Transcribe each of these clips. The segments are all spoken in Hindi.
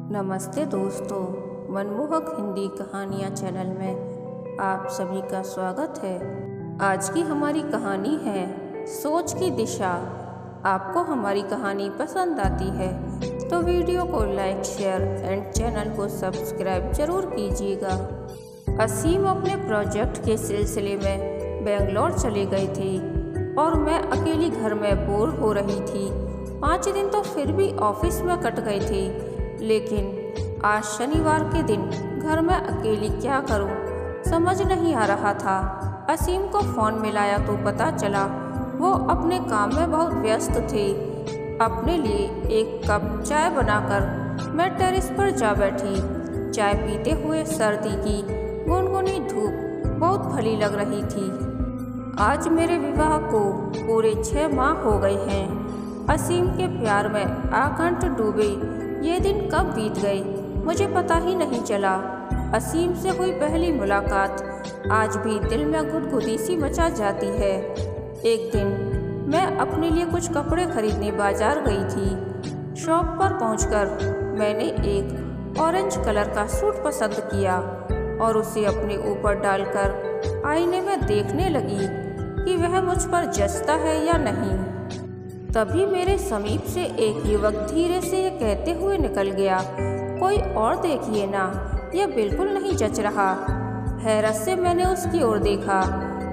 नमस्ते दोस्तों, मनमोहक हिंदी कहानियाँ चैनल में आप सभी का स्वागत है। आज की हमारी कहानी है सोच की दिशा। आपको हमारी कहानी पसंद आती है तो वीडियो को लाइक, शेयर एंड चैनल को सब्सक्राइब जरूर कीजिएगा। असीम अपने प्रोजेक्ट के सिलसिले में बेंगलोर चले गए थे और मैं अकेली घर में बोर हो रही थी। 5 दिन तो फिर भी ऑफिस में कट गए थे, लेकिन आज शनिवार के दिन घर में अकेली क्या करूं, समझ नहीं आ रहा था। असीम को फ़ोन मिलाया तो पता चला वो अपने काम में बहुत व्यस्त थे। अपने लिए एक कप चाय बनाकर मैं टेरेस पर जा बैठी। चाय पीते हुए सर्दी की गुनगुनी धूप बहुत भली लग रही थी। आज मेरे विवाह को पूरे 6 माह हो गए हैं। असीम के प्यार में आकंठ डूबे ये दिन कब बीत गए मुझे पता ही नहीं चला। असीम से हुई पहली मुलाकात आज भी दिल में गुदगुदी सी मचा जाती है। एक दिन मैं अपने लिए कुछ कपड़े खरीदने बाजार गई थी। शॉप पर पहुंचकर मैंने एक ऑरेंज कलर का सूट पसंद किया और उसे अपने ऊपर डालकर आईने में देखने लगी कि वह मुझ पर जचता है या नहीं। तभी मेरे समीप से एक युवक धीरे से ये कहते हुए निकल गया, कोई और देखिए ना, यह बिल्कुल नहीं जच रहा। हैरत से मैंने उसकी ओर देखा।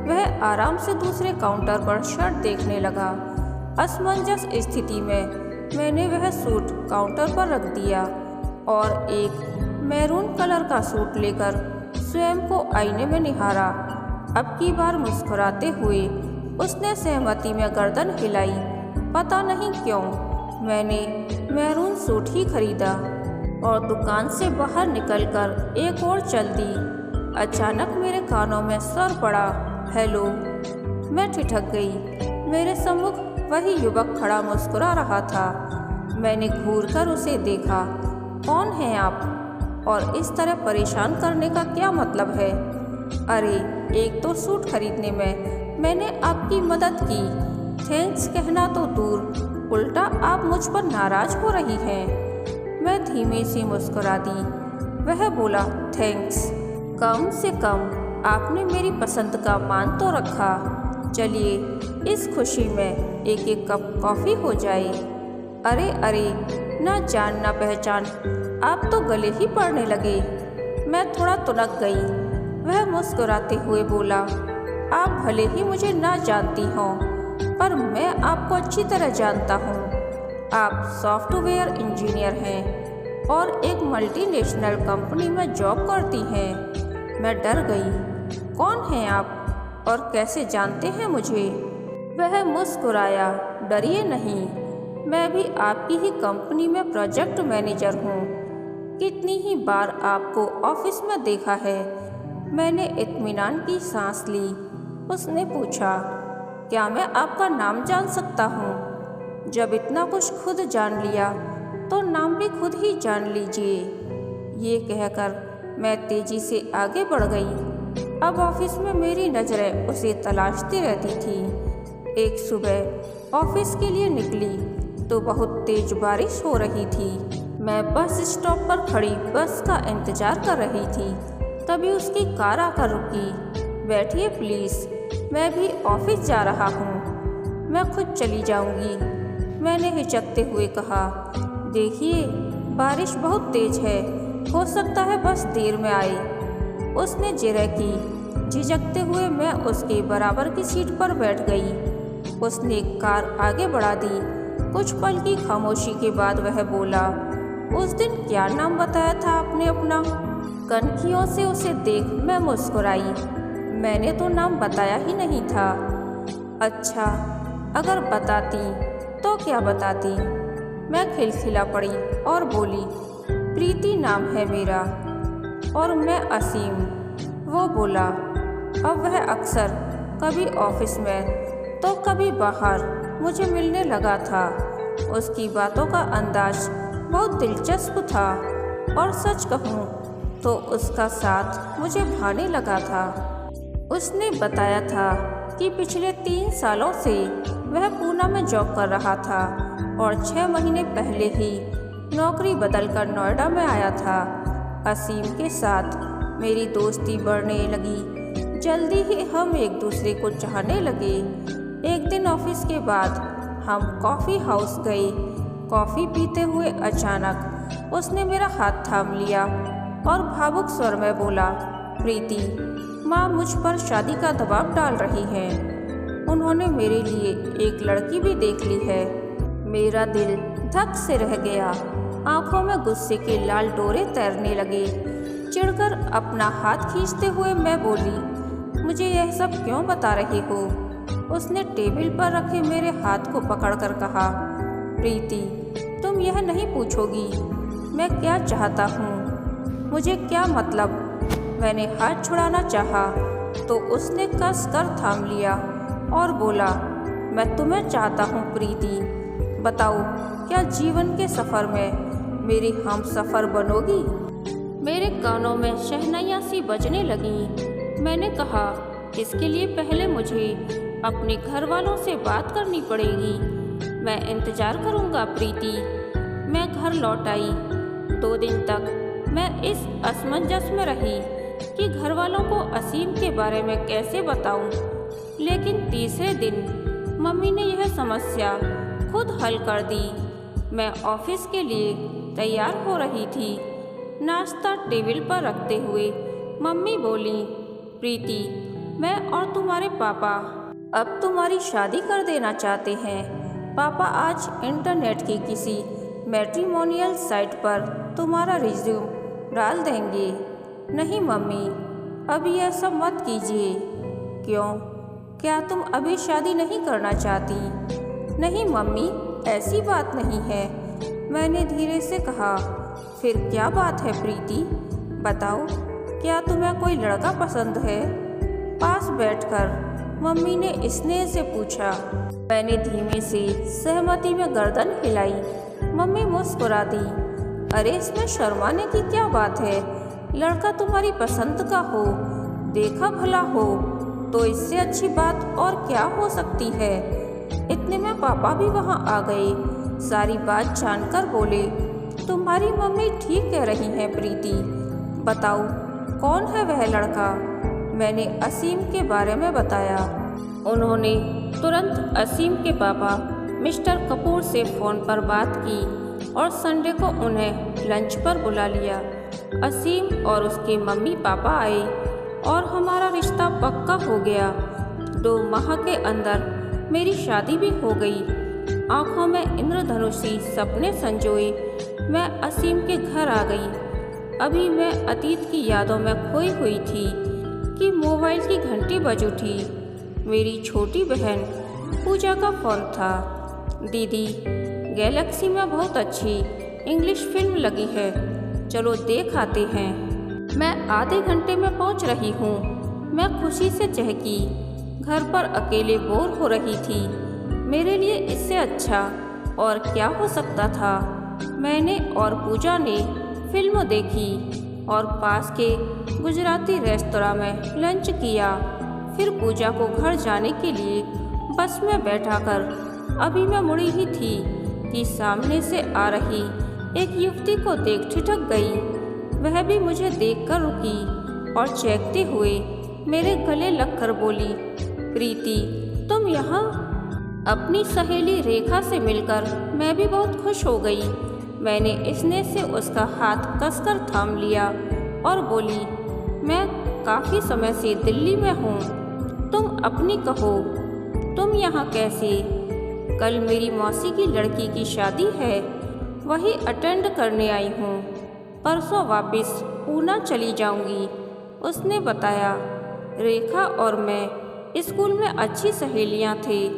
वह आराम से दूसरे काउंटर पर शर्ट देखने लगा। असमंजस स्थिति में मैंने वह सूट काउंटर पर रख दिया और एक मैरून कलर का सूट लेकर स्वयं को आईने में निहारा। अब की बार मुस्कुराते हुए उसने सहमति में गर्दन हिलाई। पता नहीं क्यों मैंने मैरून सूट ही खरीदा और दुकान से बाहर निकलकर एक और चल दी। अचानक मेरे कानों में स्वर पड़ा, हेलो। मैं ठिठक गई। मेरे सम्मुख वही युवक खड़ा मुस्कुरा रहा था। मैंने घूरकर उसे देखा। कौन हैं आप और इस तरह परेशान करने का क्या मतलब है? अरे, एक तो सूट खरीदने में मैंने आपकी मदद की, थैंक्स कहना तो दूर, उल्टा आप मुझ पर नाराज हो रही हैं। मैं धीमे से मुस्कुरा दी। वह बोला, थैंक्स, कम से कम आपने मेरी पसंद का मान तो रखा। चलिए इस खुशी में एक एक कप कॉफ़ी हो जाए। अरे अरे, ना जान ना पहचान, आप तो गले ही पड़ने लगे। मैं थोड़ा तुनक गई। वह मुस्कुराते हुए बोला, आप भले ही मुझे ना जानती हों, पर मैं आपको अच्छी तरह जानता हूँ। आप सॉफ्टवेयर इंजीनियर हैं और एक मल्टीनेशनल कंपनी में जॉब करती हैं। मैं डर गई। कौन हैं आप और कैसे जानते हैं मुझे? वह मुस्कुराया, डरिए नहीं, मैं भी आपकी ही कंपनी में प्रोजेक्ट मैनेजर हूँ। कितनी ही बार आपको ऑफिस में देखा है। मैंने इत्मीनान की सांस ली। उसने पूछा, क्या मैं आपका नाम जान सकता हूँ? जब इतना कुछ खुद जान लिया तो नाम भी खुद ही जान लीजिए। ये कहकर मैं तेजी से आगे बढ़ गई। अब ऑफिस में मेरी नज़रें उसे तलाशती रहती थी। एक सुबह ऑफिस के लिए निकली तो बहुत तेज बारिश हो रही थी। मैं बस स्टॉप पर खड़ी बस का इंतज़ार कर रही थी। तभी उसकी कार आकर रुकी। बैठिए प्लीज़, मैं भी ऑफिस जा रहा हूँ। मैं खुद चली जाऊँगी, मैंने हिचकते हुए कहा। देखिए, बारिश बहुत तेज़ है, हो सकता है बस देर में आए। उसने जिरह की। झिझकते हुए मैं उसके बराबर की सीट पर बैठ गई। उसने कार आगे बढ़ा दी। कुछ पल की खामोशी के बाद वह बोला, उस दिन क्या नाम बताया था आपने अपना? कनखियों से उसे देख मैं मुस्कुराई। मैंने तो नाम बताया ही नहीं था। अच्छा, अगर बताती तो क्या बताती? मैं खिलखिला पड़ी और बोली, प्रीति नाम है मेरा और मैं असीम। वो बोला। अब वह अक्सर कभी ऑफिस में तो कभी बाहर मुझे मिलने लगा था। उसकी बातों का अंदाज बहुत दिलचस्प था और सच कहूँ तो उसका साथ मुझे भाने लगा था। उसने बताया था कि पिछले 3 सालों से वह पूना में जॉब कर रहा था और 6 महीने पहले ही नौकरी बदलकर नोएडा में आया था। असीम के साथ मेरी दोस्ती बढ़ने लगी। जल्दी ही हम एक दूसरे को चाहने लगे। एक दिन ऑफिस के बाद हम कॉफ़ी हाउस गए। कॉफ़ी पीते हुए अचानक उसने मेरा हाथ थाम लिया और भावुक स्वर में बोला, प्रीति, माँ मुझ पर शादी का दबाव डाल रही है। उन्होंने मेरे लिए एक लड़की भी देख ली है। मेरा दिल धक से रह गया। आंखों में गुस्से के लाल डोरे तैरने लगे। चिढ़कर अपना हाथ खींचते हुए मैं बोली, मुझे यह सब क्यों बता रही हो? उसने टेबल पर रखे मेरे हाथ को पकड़कर कहा, प्रीति, तुम यह नहीं पूछोगी मैं क्या चाहता हूँ? मुझे क्या मतलब? मैंने हाथ छुड़ाना चाहा तो उसने कस कर थाम लिया और बोला, मैं तुम्हें चाहता हूँ प्रीति। बताओ, क्या जीवन के सफ़र में मेरी हम सफ़र बनोगी? मेरे कानों में शहनाइयाँ सी बजने लगीं। मैंने कहा, इसके लिए पहले मुझे अपने घर वालों से बात करनी पड़ेगी। मैं इंतज़ार करूँगा प्रीति। मैं घर लौट आई। 2 दिन तक मैं इस असमंजस में रही कि घर वालों को असीम के बारे में कैसे बताऊं। लेकिन तीसरे दिन मम्मी ने यह समस्या खुद हल कर दी। मैं ऑफिस के लिए तैयार हो रही थी। नाश्ता टेबल पर रखते हुए मम्मी बोली, प्रीति, मैं और तुम्हारे पापा अब तुम्हारी शादी कर देना चाहते हैं। पापा आज इंटरनेट की किसी मैट्रिमोनियल साइट पर तुम्हारा रिज्यूम डाल देंगे। नहीं मम्मी, अभी ऐसा मत कीजिए। क्यों? क्या तुम अभी शादी नहीं करना चाहती? नहीं मम्मी, ऐसी बात नहीं है, मैंने धीरे से कहा। फिर क्या बात है प्रीति? बताओ, क्या तुम्हें कोई लड़का पसंद है? पास बैठकर मम्मी ने स्नेह से पूछा। मैंने धीमे से सहमति में गर्दन हिलाई। मम्मी मुस्कुरा दी। अरे, इसमें शर्माने की क्या बात है? लड़का तुम्हारी पसंद का हो, देखा भला हो तो इससे अच्छी बात और क्या हो सकती है? इतने में पापा भी वहां आ गए। सारी बात जानकर बोले, तुम्हारी मम्मी ठीक कह रही हैं प्रीति। बताओ, कौन है वह लड़का? मैंने असीम के बारे में बताया। उन्होंने तुरंत असीम के पापा मिस्टर कपूर से फ़ोन पर बात की और संडे को उन्हें लंच पर बुला लिया। असीम और उसके मम्मी पापा आए और हमारा रिश्ता पक्का हो गया। 2 माह के अंदर मेरी शादी भी हो गई। आंखों में इंद्रधनुषी सपने संजोए मैं असीम के घर आ गई। अभी मैं अतीत की यादों में खोई हुई थी कि मोबाइल की घंटी बज उठी। मेरी छोटी बहन पूजा का फ़ोन था। दीदी, गैलेक्सी में बहुत अच्छी इंग्लिश फिल्म लगी है, चलो देख आते हैं। मैं आधे घंटे में पहुंच रही हूँ। मैं खुशी से चहकी। घर पर अकेले बोर हो रही थी। मेरे लिए इससे अच्छा और क्या हो सकता था। मैंने और पूजा ने फिल्म देखी और पास के गुजराती रेस्तरां में लंच किया। फिर पूजा को घर जाने के लिए बस में बैठाकर अभी मैं मुड़ी ही थी कि सामने से आ रही एक युवती को देख ठिठक गई। वह भी मुझे देखकर रुकी और चहकते हुए मेरे गले लगकर बोली, प्रीति, तुम यहाँ? अपनी सहेली रेखा से मिलकर मैं भी बहुत खुश हो गई। मैंने स्नेह से उसका हाथ कसकर थाम लिया और बोली, मैं काफ़ी समय से दिल्ली में हूँ, तुम अपनी कहो, तुम यहाँ कैसे? कल मेरी मौसी की लड़की की शादी है, वही अटेंड करने आई हूँ। परसों वापस पूना चली जाऊँगी, उसने बताया। रेखा और मैं स्कूल में अच्छी सहेलियाँ थे।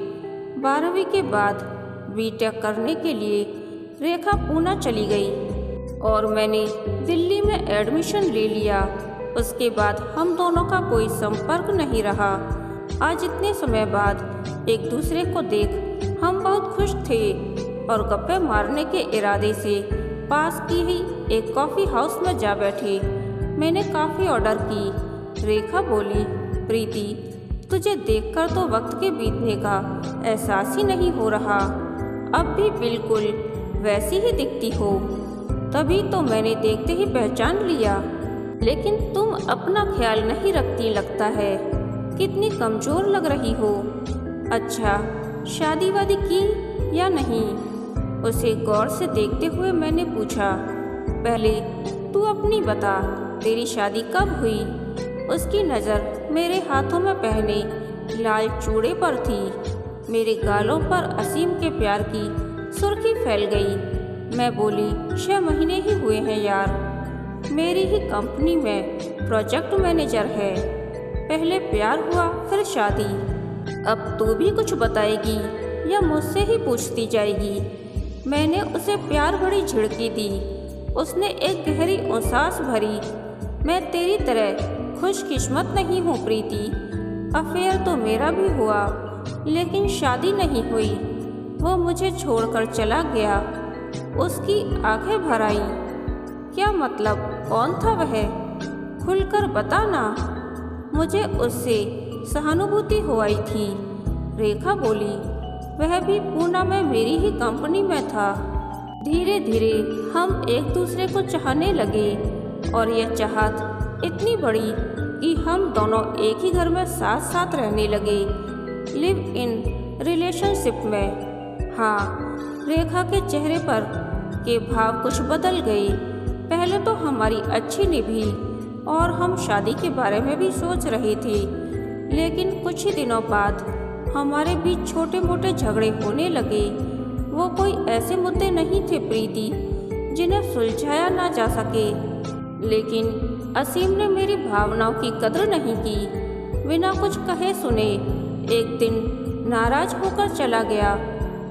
12वीं के बाद बीटेक करने के लिए रेखा पूना चली गई और मैंने दिल्ली में एडमिशन ले लिया। उसके बाद हम दोनों का कोई संपर्क नहीं रहा। आज इतने समय बाद एक दूसरे को देख हम बहुत खुश थे और गप्पे मारने के इरादे से पास की ही एक कॉफ़ी हाउस में जा बैठे। मैंने कॉफ़ी ऑर्डर की। रेखा बोली, प्रीति, तुझे देखकर तो वक्त के बीतने का एहसास ही नहीं हो रहा। अब भी बिल्कुल वैसी ही दिखती हो। तभी तो मैंने देखते ही पहचान लिया। लेकिन तुम अपना ख्याल नहीं रखती लगता है, कितनी कमज़ोर लग रही हो। अच्छा, शादी वादी की या नहीं? उसे गौर से देखते हुए मैंने पूछा। पहले तू अपनी बता, तेरी शादी कब हुई? उसकी नज़र मेरे हाथों में पहने लाल चूड़े पर थी। मेरे गालों पर असीम के प्यार की सुर्खी फैल गई। मैं बोली, 6 महीने ही हुए हैं यार। मेरी ही कंपनी में प्रोजेक्ट मैनेजर है। पहले प्यार हुआ, फिर शादी। अब तू भी कुछ बताएगी या मुझसे ही पूछती जाएगी? मैंने उसे प्यार भरी झिड़की दी। उसने एक गहरी सांस भरी। मैं तेरी तरह खुशकिस्मत नहीं हूँ प्रीति। अफेयर तो मेरा भी हुआ, लेकिन शादी नहीं हुई। वो मुझे छोड़कर चला गया। उसकी आंखें भर आईं। क्या मतलब? कौन था वह? खुलकर बता ना। मुझे उससे सहानुभूति हो आई थी। रेखा बोली, वह भी पूना में मेरी ही कंपनी में था। धीरे धीरे हम एक दूसरे को चाहने लगे और यह चाहत इतनी बड़ी कि हम दोनों एक ही घर में साथ साथ रहने लगे, लिव इन रिलेशनशिप में। हाँ, रेखा के चेहरे पर के भाव कुछ बदल गए। पहले तो हमारी अच्छी निभी और हम शादी के बारे में भी सोच रहे थे, लेकिन कुछ ही दिनों बाद हमारे बीच छोटे मोटे झगड़े होने लगे। वो कोई ऐसे मुद्दे नहीं थे प्रीति जिन्हें सुलझाया ना जा सके, लेकिन असीम ने मेरी भावनाओं की कदर नहीं की। बिना कुछ कहे सुने एक दिन नाराज होकर चला गया।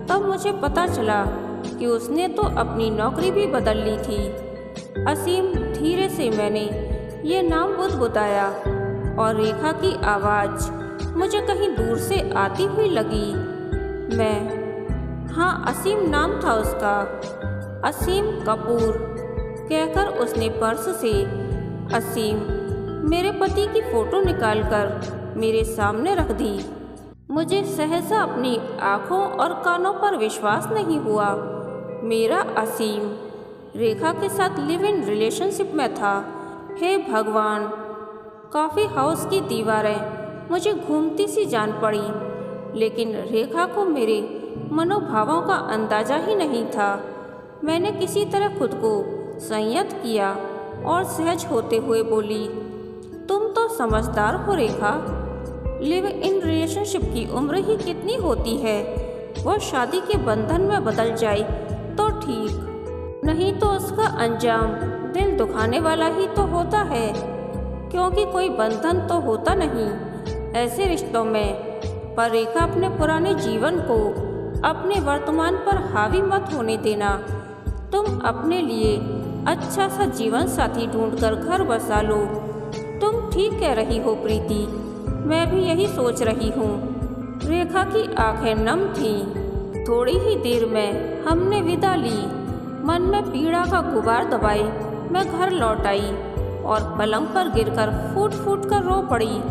तब मुझे पता चला कि उसने तो अपनी नौकरी भी बदल ली थी। असीम, धीरे से मैंने ये नाम बुदबुदाया और रेखा की आवाज़ मुझे कहीं दूर से आती हुई लगी। हाँ, असीम नाम था उसका, असीम कपूर कहकर उसने पर्स से असीम मेरे पति की फ़ोटो निकालकर मेरे सामने रख दी। मुझे सहसा अपनी आँखों और कानों पर विश्वास नहीं हुआ। मेरा असीम रेखा के साथ लिव इन रिलेशनशिप में था। हे भगवान! कॉफ़ी हाउस की दीवारें मुझे घूमती सी जान पड़ी, लेकिन रेखा को मेरे मनोभावों का अंदाज़ा ही नहीं था। मैंने किसी तरह खुद को संयत किया और सहज होते हुए बोली, तुम तो समझदार हो रेखा। लिव इन रिलेशनशिप की उम्र ही कितनी होती है? वो शादी के बंधन में बदल जाए तो ठीक, नहीं तो उसका अंजाम दिल दुखाने वाला ही तो होता है, क्योंकि कोई बंधन तो होता नहीं ऐसे रिश्तों में। पर रेखा, अपने पुराने जीवन को अपने वर्तमान पर हावी मत होने देना। तुम अपने लिए अच्छा सा जीवन साथी ढूंढकर घर बसा लो। तुम ठीक कह रही हो प्रीति, मैं भी यही सोच रही हूँ। रेखा की आंखें नम थीं। थोड़ी ही देर में हमने विदा ली। मन में पीड़ा का गुबार दबाए मैं घर लौट आई और पलंग पर गिरकर फूट फूट कर रो पड़ी।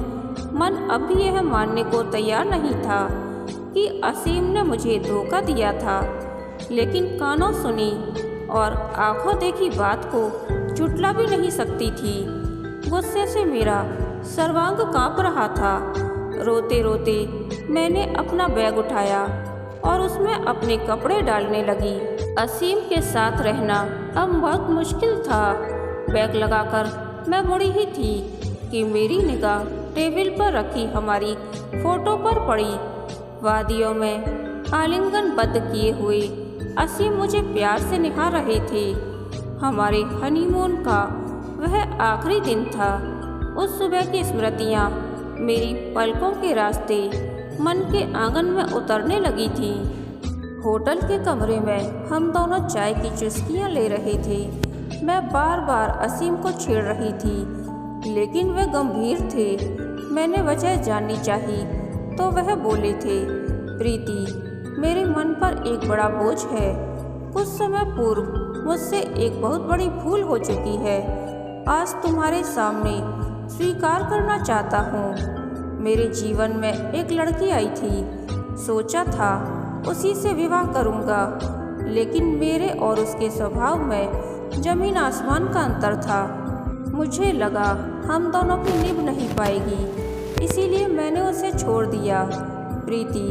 मन अब भी यह मानने को तैयार नहीं था कि असीम ने मुझे धोखा दिया था, लेकिन कानों सुनी और आंखों देखी बात को झुठला भी नहीं सकती थी। गुस्से से मेरा सर्वांग कांप रहा था। रोते रोते मैंने अपना बैग उठाया और उसमें अपने कपड़े डालने लगी। असीम के साथ रहना अब बहुत मुश्किल था। बैग लगाकर मैं मुड़ी ही थी कि मेरी निगाह टेबल पर रखी हमारी फोटो पर पड़ी। वादियों में आलिंगनबद्ध किए हुए असीम मुझे प्यार से निहार रहे थे। हमारे हनीमून का वह आखिरी दिन था। उस सुबह की स्मृतियाँ मेरी पलकों के रास्ते मन के आंगन में उतरने लगी थी। होटल के कमरे में हम दोनों चाय की चुस्कियाँ ले रहे थे। मैं बार बार असीम को छेड़ रही थी, लेकिन वे गंभीर थे। मैंने वजह जाननी चाहिए तो वह बोले थे, प्रीति, मेरे मन पर एक बड़ा बोझ है। कुछ समय पूर्व मुझसे एक बहुत बड़ी भूल हो चुकी है। आज तुम्हारे सामने स्वीकार करना चाहता हूँ। मेरे जीवन में एक लड़की आई थी। सोचा था उसी से विवाह करूँगा, लेकिन मेरे और उसके स्वभाव में जमीन आसमान का अंतर था। मुझे लगा हम दोनों की निभ नहीं पाएगी, इसीलिए मैंने उसे छोड़ दिया। प्रीति,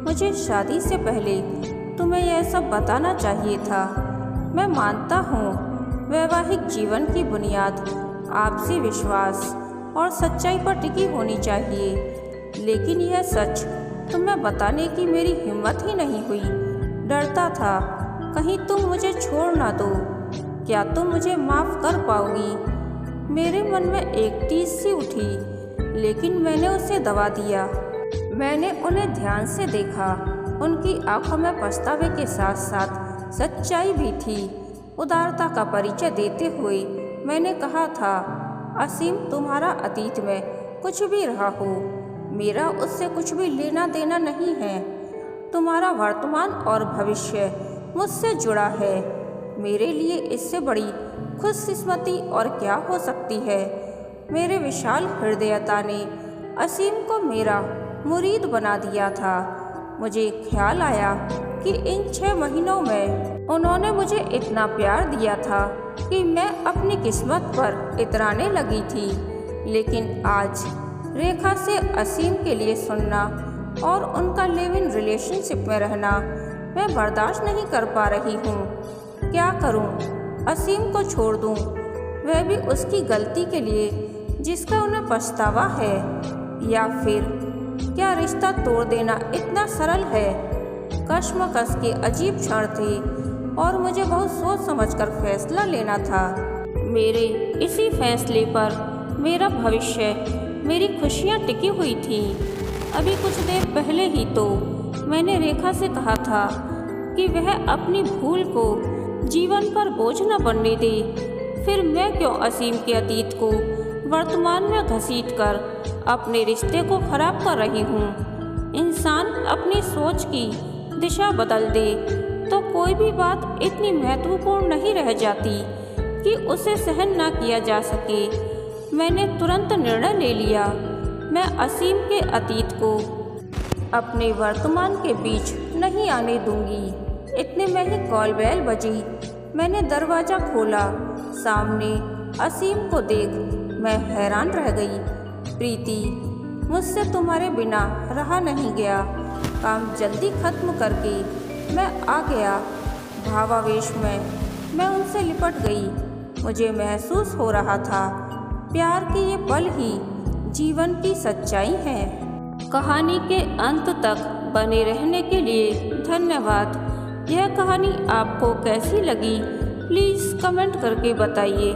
मुझे शादी से पहले तुम्हें यह सब बताना चाहिए था। मैं मानता हूँ वैवाहिक जीवन की बुनियाद आपसी विश्वास और सच्चाई पर टिकी होनी चाहिए, लेकिन यह सच तुम्हें बताने की मेरी हिम्मत ही नहीं हुई। डरता था कहीं तुम मुझे छोड़ ना दो। क्या तुम मुझे माफ़ कर पाओगी? मेरे मन में एक टीस सी उठी, लेकिन मैंने उसे दबा दिया। मैंने उन्हें ध्यान से देखा। उनकी आंखों में पछतावे के साथ साथ सच्चाई भी थी। उदारता का परिचय देते हुए मैंने कहा था, असीम तुम्हारा अतीत में कुछ भी रहा हो, मेरा उससे कुछ भी लेना देना नहीं है। तुम्हारा वर्तमान और भविष्य मुझसे जुड़ा है। मेरे लिए इससे बड़ी खुशकिस्मती और क्या हो सकती है। मेरे विशाल हृदयता ने असीम को मेरा मुरीद बना दिया था। मुझे ख्याल आया कि इन 6 महीनों में उन्होंने मुझे इतना प्यार दिया था कि मैं अपनी किस्मत पर इतराने लगी थी। लेकिन आज रेखा से असीम के लिए सुनना और उनका लिव इन रिलेशनशिप में रहना मैं बर्दाश्त नहीं कर पा रही हूँ। क्या करूँ? असीम को छोड़ दूँ, वह भी उसकी गलती के लिए जिसका उन्हें पछतावा है, या फिर क्या रिश्ता तोड़ देना इतना सरल है? कश्मकश के अजीब क्षण थे और मुझे बहुत सोच समझकर फैसला लेना था। मेरे इसी फैसले पर मेरा भविष्य, मेरी खुशियाँ टिकी हुई थी। अभी कुछ देर पहले ही तो मैंने रेखा से कहा था कि वह अपनी भूल को जीवन पर बोझ न बनने दे। फिर मैं क्यों असीम के अतीत को वर्तमान में घसीटकर अपने रिश्ते को खराब कर रही हूँ? इंसान अपनी सोच की दिशा बदल दे तो कोई भी बात इतनी महत्वपूर्ण नहीं रह जाती कि उसे सहन ना किया जा सके। मैंने तुरंत निर्णय ले लिया। मैं असीम के अतीत को अपने वर्तमान के बीच नहीं आने दूंगी। इतने में ही कॉल बेल बजी। मैंने दरवाज़ा खोला। सामने असीम को देख मैं हैरान रह गई। प्रीति, मुझसे तुम्हारे बिना रहा नहीं गया। काम जल्दी खत्म करके मैं आ गया। भावावेश में मैं उनसे लिपट गई। मुझे महसूस हो रहा था प्यार के ये पल ही जीवन की सच्चाई है। कहानी के अंत तक बने रहने के लिए धन्यवाद। यह कहानी आपको कैसी लगी प्लीज़ कमेंट करके बताइए।